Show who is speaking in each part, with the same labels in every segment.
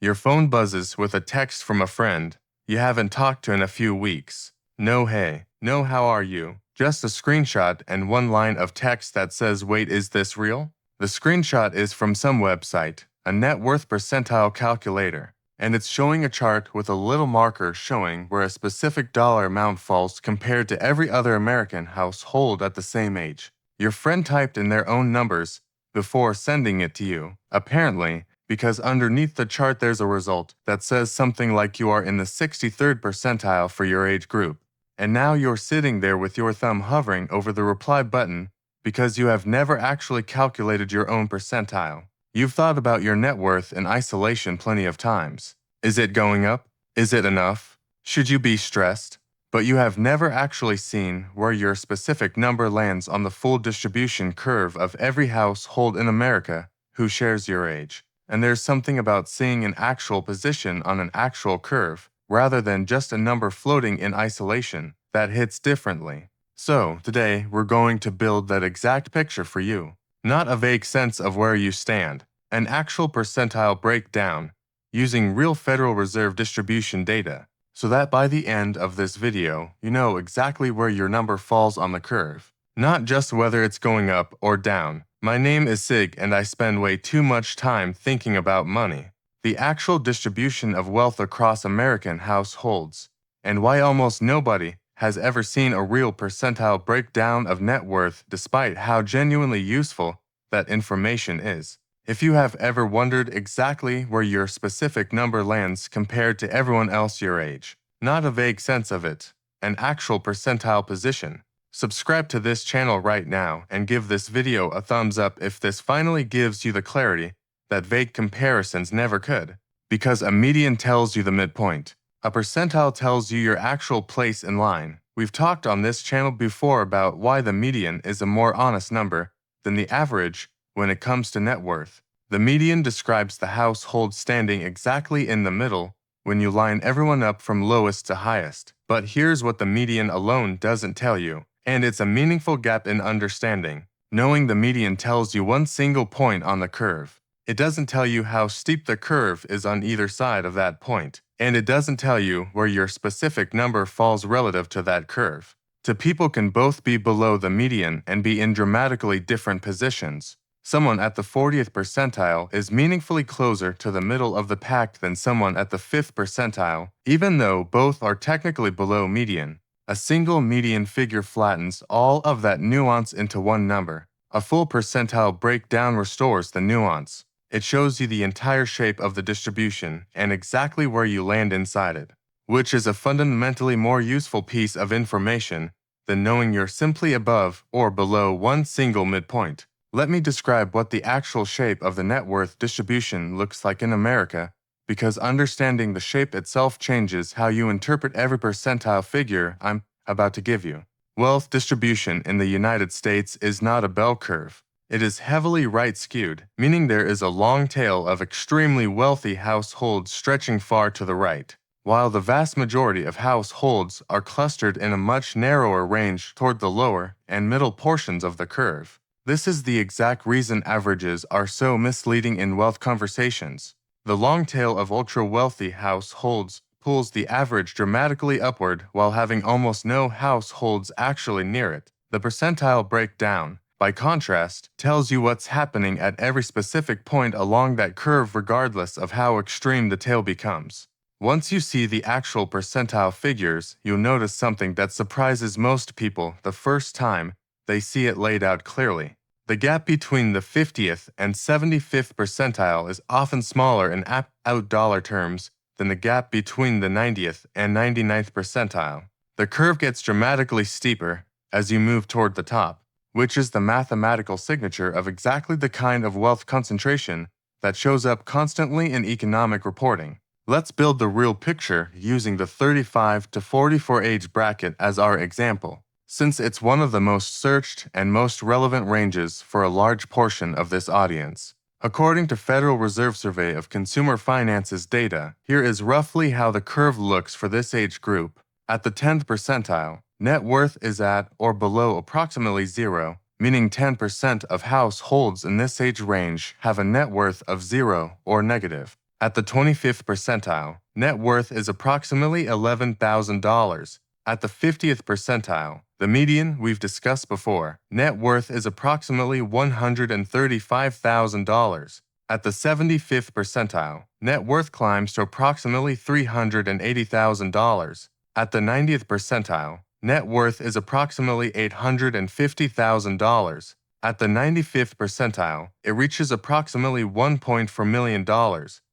Speaker 1: Your phone buzzes with a text from a friend you haven't talked to in a few weeks. No hey, no how are you? Just a screenshot and one line of text that says, wait, is this real? The screenshot is from some website, a net worth percentile calculator, and it's showing a chart with a little marker showing where a specific dollar amount falls compared to every other American household at the same age. Your friend typed in their own numbers before sending it to you, apparently, because underneath the chart there's a result that says something like you are in the 63rd percentile for your age group. And now you're sitting there with your thumb hovering over the reply button because you have never actually calculated your own percentile. You've thought about your net worth in isolation plenty of times. Is it going up? Is it enough? Should you be stressed? But you have never actually seen where your specific number lands on the full distribution curve of every household in America who shares your age. And there's something about seeing an actual position on an actual curve, rather than just a number floating in isolation, that hits differently. So, today, we're going to build that exact picture for you. Not a vague sense of where you stand, an actual percentile breakdown, using real Federal Reserve distribution data, so that by the end of this video, you know exactly where your number falls on the curve. Not just whether it's going up or down. My name is Sig and I spend way too much time thinking about money, the actual distribution of wealth across American households, and why almost nobody has ever seen a real percentile breakdown of net worth despite how genuinely useful that information is. If you have ever wondered exactly where your specific number lands compared to everyone else your age, not a vague sense of it, an actual percentile position, subscribe to this channel right now and give this video a thumbs up if this finally gives you the clarity that vague comparisons never could. Because a median tells you the midpoint. A percentile tells you your actual place in line. We've talked on this channel before about why the median is a more honest number than the average when it comes to net worth. The median describes the household standing exactly in the middle when you line everyone up from lowest to highest. But here's what the median alone doesn't tell you. And it's a meaningful gap in understanding. Knowing the median tells you one single point on the curve. It doesn't tell you how steep the curve is on either side of that point. And it doesn't tell you where your specific number falls relative to that curve. Two people can both be below the median and be in dramatically different positions. Someone at the 40th percentile is meaningfully closer to the middle of the pack than someone at the 5th percentile, even though both are technically below median. A single median figure flattens all of that nuance into one number. A full percentile breakdown restores the nuance. It shows you the entire shape of the distribution and exactly where you land inside it, which is a fundamentally more useful piece of information than knowing you're simply above or below one single midpoint. Let me describe what the actual shape of the net worth distribution looks like in America, because understanding the shape itself changes how you interpret every percentile figure I'm about to give you. Wealth distribution in the United States is not a bell curve. It is heavily right-skewed, meaning there is a long tail of extremely wealthy households stretching far to the right, while the vast majority of households are clustered in a much narrower range toward the lower and middle portions of the curve. This is the exact reason averages are so misleading in wealth conversations. The long tail of ultra-wealthy households pulls the average dramatically upward while having almost no households actually near it. The percentile breakdown, by contrast, tells you what's happening at every specific point along that curve regardless of how extreme the tail becomes. Once you see the actual percentile figures, you'll notice something that surprises most people the first time they see it laid out clearly. The gap between the 50th and 75th percentile is often smaller in absolute dollar terms than the gap between the 90th and 99th percentile. The curve gets dramatically steeper as you move toward the top, which is the mathematical signature of exactly the kind of wealth concentration that shows up constantly in economic reporting. Let's build the real picture using the 35 to 44 age bracket as our example, since it's one of the most searched and most relevant ranges for a large portion of this audience. According to Federal Reserve Survey of Consumer Finance's data, here is roughly how the curve looks for this age group. At the 10th percentile, net worth is at or below approximately zero, meaning 10% of households in this age range have a net worth of zero or negative. At the 25th percentile, net worth is approximately $11,000. At the 50th percentile, the median we've discussed before, net worth is approximately $135,000. At the 75th percentile, net worth climbs to approximately $380,000. At the 90th percentile, net worth is approximately $850,000. At the 95th percentile, it reaches approximately $1.4 million,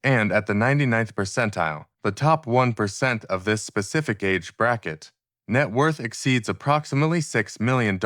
Speaker 1: and at the 99th percentile, the top 1% of this specific age bracket, net worth exceeds approximately $6 million.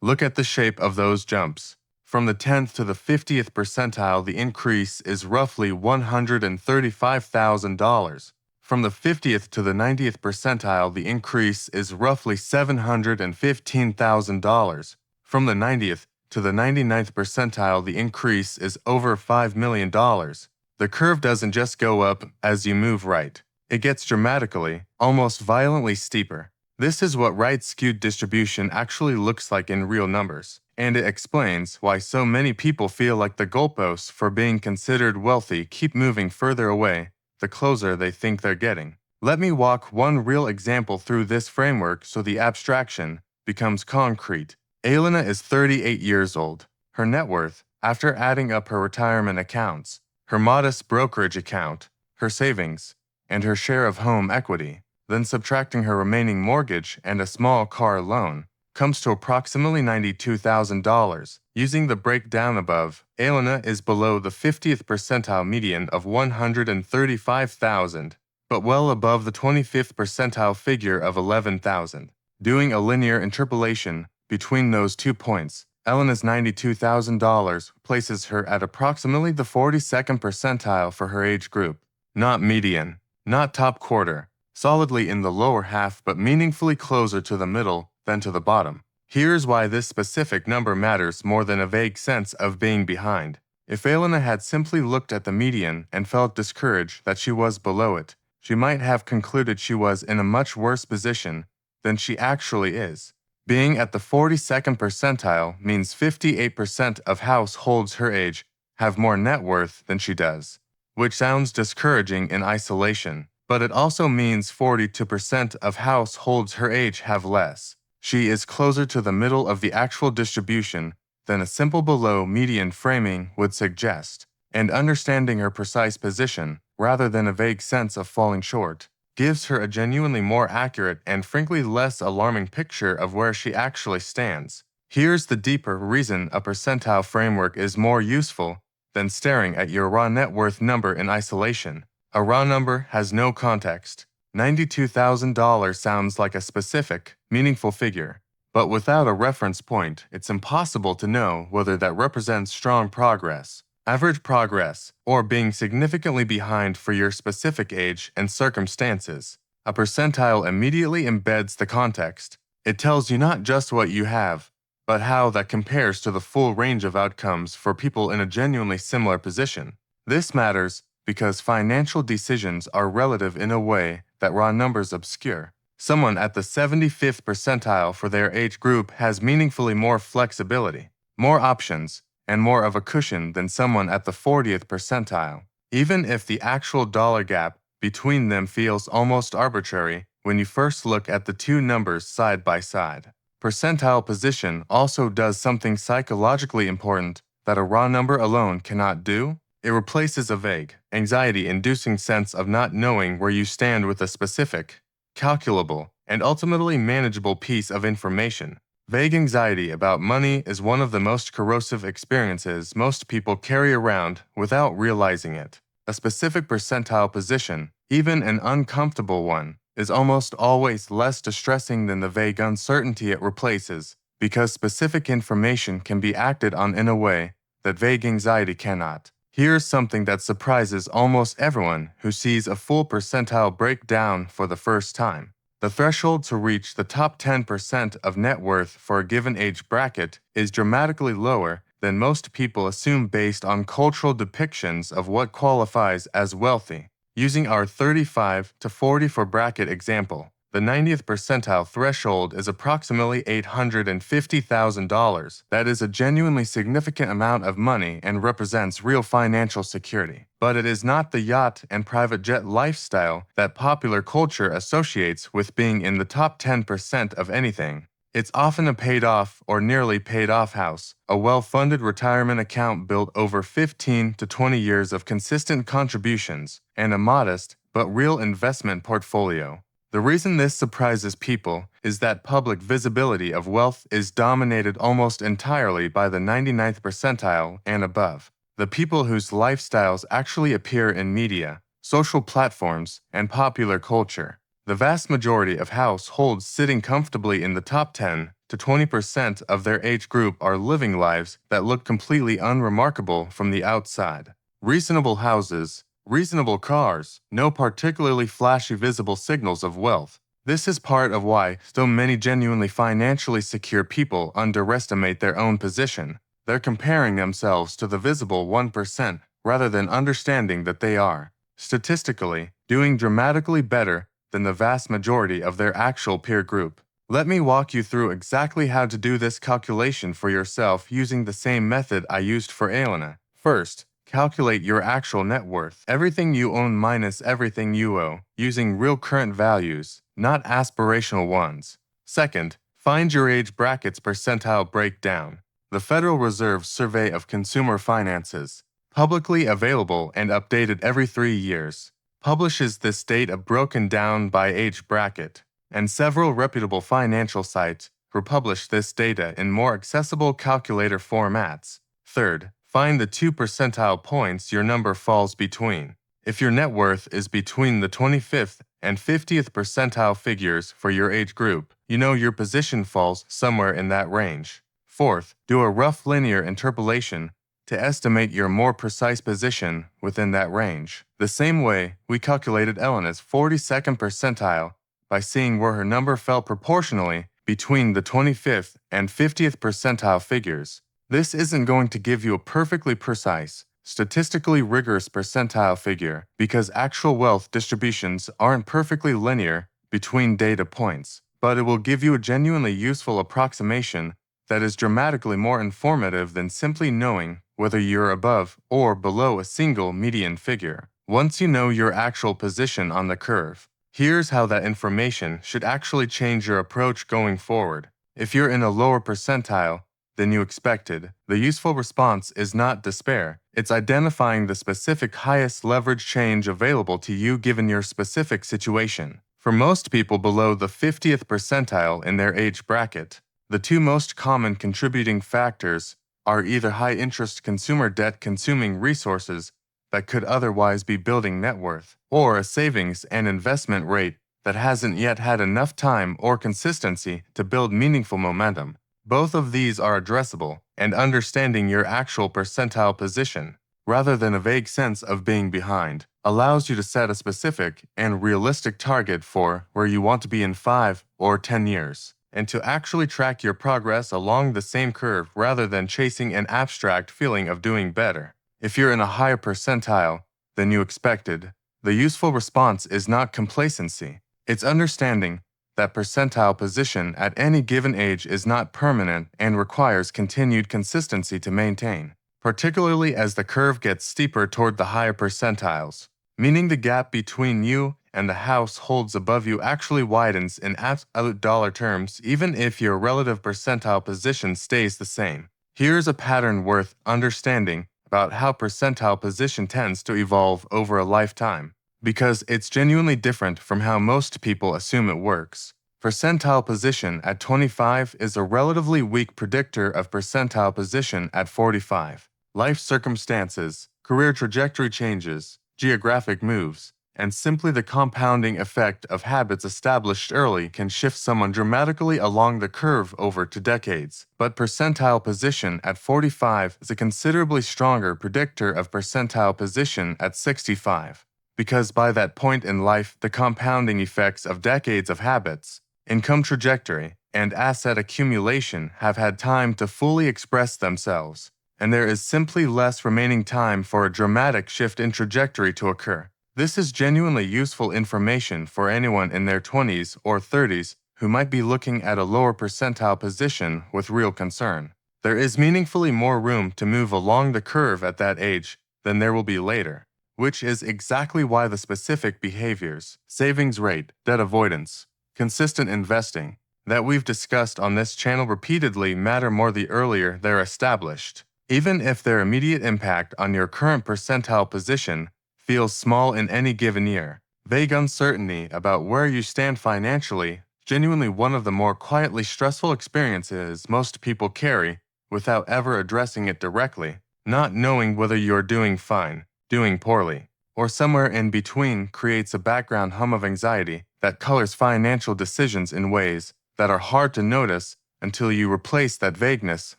Speaker 1: Look at the shape of those jumps. From the 10th to the 50th percentile, the increase is roughly $135,000. From the 50th to the 90th percentile, the increase is roughly $715,000. From the 90th to the 99th percentile, the increase is over $5 million. The curve doesn't just go up as you move right. It gets dramatically, almost violently steeper. This is what right-skewed distribution actually looks like in real numbers, and it explains why so many people feel like the goalposts for being considered wealthy keep moving further away the closer they think they're getting. Let me walk one real example through this framework so the abstraction becomes concrete. Elena is 38 years old. Her net worth, after adding up her retirement accounts, her modest brokerage account, her savings, and her share of home equity, then subtracting her remaining mortgage and a small car loan, comes to approximately $92,000. Using the breakdown above, Elena is below the 50th percentile median of $135,000, but well above the 25th percentile figure of $11,000. Doing a linear interpolation between those 2 points, Elena's $92,000 places her at approximately the 42nd percentile for her age group. Not median, not top quarter, solidly in the lower half but meaningfully closer to the middle than to the bottom. Here's why this specific number matters more than a vague sense of being behind. If Elena had simply looked at the median and felt discouraged that she was below it, she might have concluded she was in a much worse position than she actually is. Being at the 42nd percentile means 58% of households her age have more net worth than she does, which sounds discouraging in isolation, but it also means 42% of households her age have less. She is closer to the middle of the actual distribution than a simple below-median framing would suggest, and understanding her precise position, rather than a vague sense of falling short, gives her a genuinely more accurate and frankly less alarming picture of where she actually stands. Here's the deeper reason a percentile framework is more useful than staring at your raw net worth number in isolation. A raw number has no context. $92,000 sounds like a specific, meaningful figure, but without a reference point, it's impossible to know whether that represents strong progress, average progress, or being significantly behind for your specific age and circumstances. A percentile immediately embeds the context. It tells you not just what you have, but how that compares to the full range of outcomes for people in a genuinely similar position. This matters because financial decisions are relative in a way that raw numbers obscure. Someone at the 75th percentile for their age group has meaningfully more flexibility, more options, and more of a cushion than someone at the 40th percentile, even if the actual dollar gap between them feels almost arbitrary when you first look at the two numbers side by side. Percentile position also does something psychologically important that a raw number alone cannot do. It replaces a vague, anxiety-inducing sense of not knowing where you stand with a specific, calculable, and ultimately manageable piece of information. Vague anxiety about money is one of the most corrosive experiences most people carry around without realizing it. A specific percentile position, even an uncomfortable one, is almost always less distressing than the vague uncertainty it replaces, because specific information can be acted on in a way that vague anxiety cannot. Here's something that surprises almost everyone who sees a full percentile breakdown for the first time. The threshold to reach the top 10% of net worth for a given age bracket is dramatically lower than most people assume based on cultural depictions of what qualifies as wealthy. Using our 35 to 44 bracket example, The 90th percentile threshold is approximately $850,000. That is a genuinely significant amount of money and represents real financial security. But it is not the yacht and private jet lifestyle that popular culture associates with being in the top 10% of anything. It's often a paid-off or nearly paid-off house, a well-funded retirement account built over 15 to 20 years of consistent contributions, and a modest but real investment portfolio. The reason this surprises people is that public visibility of wealth is dominated almost entirely by the 99th percentile and above, the people whose lifestyles actually appear in media, social platforms, and popular culture. The vast majority of households sitting comfortably in the top 10 to 20% of their age group are living lives that look completely unremarkable from the outside. Reasonable houses, reasonable cars, no particularly flashy visible signals of wealth. This is part of why so many genuinely financially secure people underestimate their own position. They're comparing themselves to the visible 1% rather than understanding that they are, statistically, doing dramatically better than the vast majority of their actual peer group. Let me walk you through exactly how to do this calculation for yourself using the same method I used for Elena. First, calculate your actual net worth, everything you own minus everything you owe, using real current values, not aspirational ones. Second, find your age bracket's percentile breakdown. The Federal Reserve's Survey of Consumer Finances, publicly available and updated every 3 years, publishes this data broken down by age bracket, and several reputable financial sites republish this data in more accessible calculator formats. Third, find the 2 percentile points your number falls between. If your net worth is between the 25th and 50th percentile figures for your age group, you know your position falls somewhere in that range. Fourth, do a rough linear interpolation to estimate your more precise position within that range. The same way we calculated Elena's 42nd percentile by seeing where her number fell proportionally between the 25th and 50th percentile figures. This isn't going to give you a perfectly precise, statistically rigorous percentile figure because actual wealth distributions aren't perfectly linear between data points, but it will give you a genuinely useful approximation that is dramatically more informative than simply knowing whether you're above or below a single median figure. Once you know your actual position on the curve, here's how that information should actually change your approach going forward. If you're in a lower percentile than you expected, the useful response is not despair. It's identifying the specific highest leverage change available to you given your specific situation. For most people below the 50th percentile in their age bracket, the two most common contributing factors are either high-interest consumer debt consuming resources that could otherwise be building net worth, or a savings and investment rate that hasn't yet had enough time or consistency to build meaningful momentum. Both of these are addressable, and understanding your actual percentile position, rather than a vague sense of being behind, allows you to set a specific and realistic target for where you want to be in 5 or 10 years, and to actually track your progress along the same curve rather than chasing an abstract feeling of doing better. If you're in a higher percentile than you expected, the useful response is not complacency. It's understanding that percentile position at any given age is not permanent and requires continued consistency to maintain, particularly as the curve gets steeper toward the higher percentiles, meaning the gap between you and the households above you actually widens in absolute dollar terms even if your relative percentile position stays the same. Here's a pattern worth understanding about how percentile position tends to evolve over a lifetime, because it's genuinely different from how most people assume it works. Percentile position at 25 is a relatively weak predictor of percentile position at 45. Life circumstances, career trajectory changes, geographic moves, and simply the compounding effect of habits established early can shift someone dramatically along the curve over to decades. But percentile position at 45 is a considerably stronger predictor of percentile position at 65, because by that point in life, the compounding effects of decades of habits, income trajectory, and asset accumulation have had time to fully express themselves, and there is simply less remaining time for a dramatic shift in trajectory to occur. This is genuinely useful information for anyone in their 20s or 30s who might be looking at a lower percentile position with real concern. There is meaningfully more room to move along the curve at that age than there will be later, which is exactly why the specific behaviors, savings rate, debt avoidance, consistent investing, that we've discussed on this channel repeatedly matter more the earlier they're established. Even if their immediate impact on your current percentile position feels small in any given year, vague uncertainty about where you stand financially, genuinely one of the more quietly stressful experiences most people carry without ever addressing it directly. Not knowing whether you're doing fine, doing poorly, or somewhere in between creates a background hum of anxiety that colors financial decisions in ways that are hard to notice until you replace that vagueness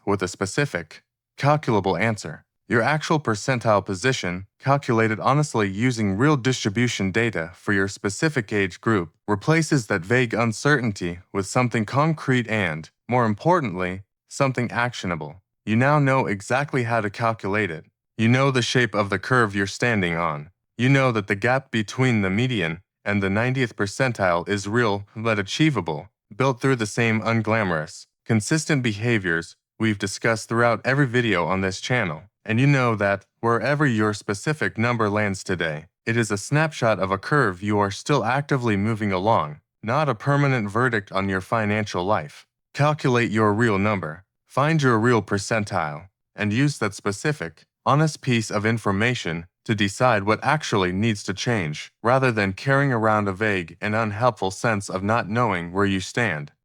Speaker 1: with a specific, calculable answer. Your actual percentile position, calculated honestly using real distribution data for your specific age group, replaces that vague uncertainty with something concrete and, more importantly, something actionable. You now know exactly how to calculate it. You know the shape of the curve you're standing on. You know that the gap between the median and the 90th percentile is real but achievable, built through the same unglamorous, consistent behaviors we've discussed throughout every video on this channel. And you know that, wherever your specific number lands today, it is a snapshot of a curve you are still actively moving along, not a permanent verdict on your financial life. Calculate your real number, find your real percentile, and use that specific, honest piece of information to decide what actually needs to change, rather than carrying around a vague and unhelpful sense of not knowing where you stand.